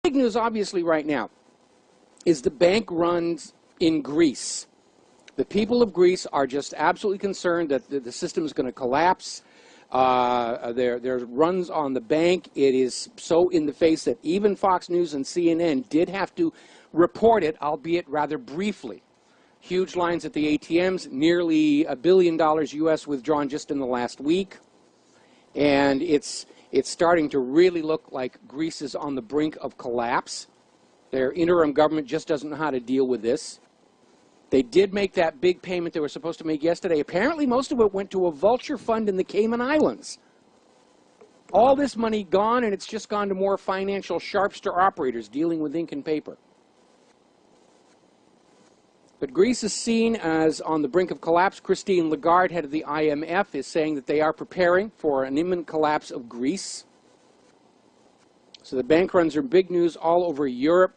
Big news, obviously, right now is the bank runs in Greece. The people of Greece are just absolutely concerned that the system is going to collapse. There runs on the bank. It is so in the face that even Fox News and CNN did have to report it, albeit rather briefly. Huge lines at the ATMs, nearly $1 billion US withdrawn just in the last week. And it's starting to really look like Greece is on the brink of collapse. Their interim government just doesn't know how to deal with this. They did make that big payment they were supposed to make yesterday. Apparently, most of it went to a vulture fund in the Cayman Islands. All this money gone, and it's just gone to more financial sharpster operators dealing with ink and paper. But Greece is seen as on the brink of collapse. Christine Lagarde, head of the IMF, is saying that they are preparing for an imminent collapse of Greece. So the bank runs are big news all over Europe.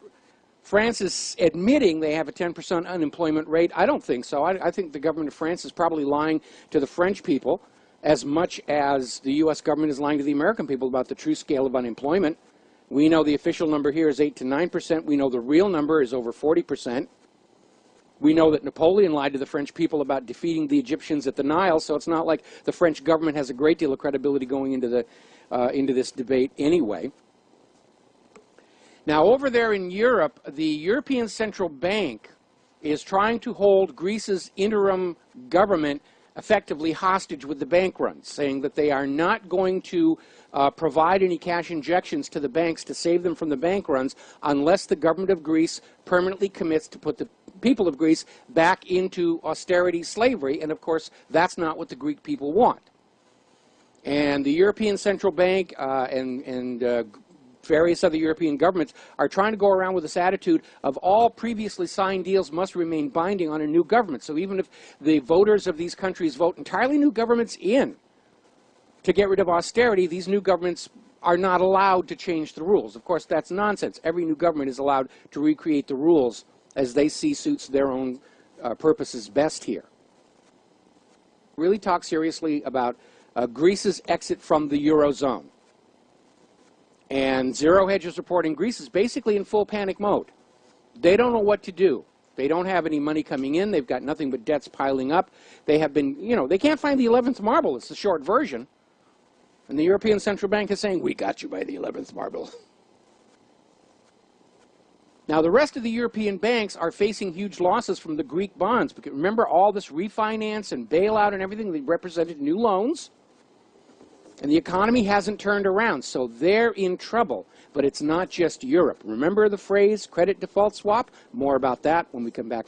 France is admitting they have a 10% unemployment rate. I don't think so. I think the government of France is probably lying to the French people as much as the U.S. government is lying to the American people about the true scale of unemployment. We know the official number here is 8 to 9%. We know the real number is over 40%. We know that Napoleon lied to the French people about defeating the Egyptians at the Nile, so it's not like the French government has a great deal of credibility going into this debate anyway. Now, over there in Europe, the European Central Bank is trying to hold Greece's interim government effectively hostage with the bank runs, saying that they are not going to provide any cash injections to the banks to save them from the bank runs unless the government of Greece permanently commits to put the people of Greece back into austerity slavery, and of course, that's not what the Greek people want. And the European Central Bank and various other European governments are trying to go around with this attitude of all previously signed deals must remain binding on a new government. So even if the voters of these countries vote entirely new governments in to get rid of austerity, these new governments are not allowed to change the rules. Of course, that's nonsense. Every new government is allowed to recreate the rules as they see suits their own purposes best here. Really talk seriously about Greece's exit from the Eurozone. And Zero Hedge is reporting Greece is basically in full panic mode. They don't know what to do. They don't have any money coming in. They've got nothing but debts piling up. They have been, they can't find the 11th marble. It's the short version. And the European Central Bank is saying, we got you by the 11th marble. Now, the rest of the European banks are facing huge losses from the Greek bonds. Because remember, all this refinance and bailout and everything, they represented new loans. And the economy hasn't turned around, so they're in trouble. But it's not just Europe. Remember the phrase credit default swap? More about that when we come back.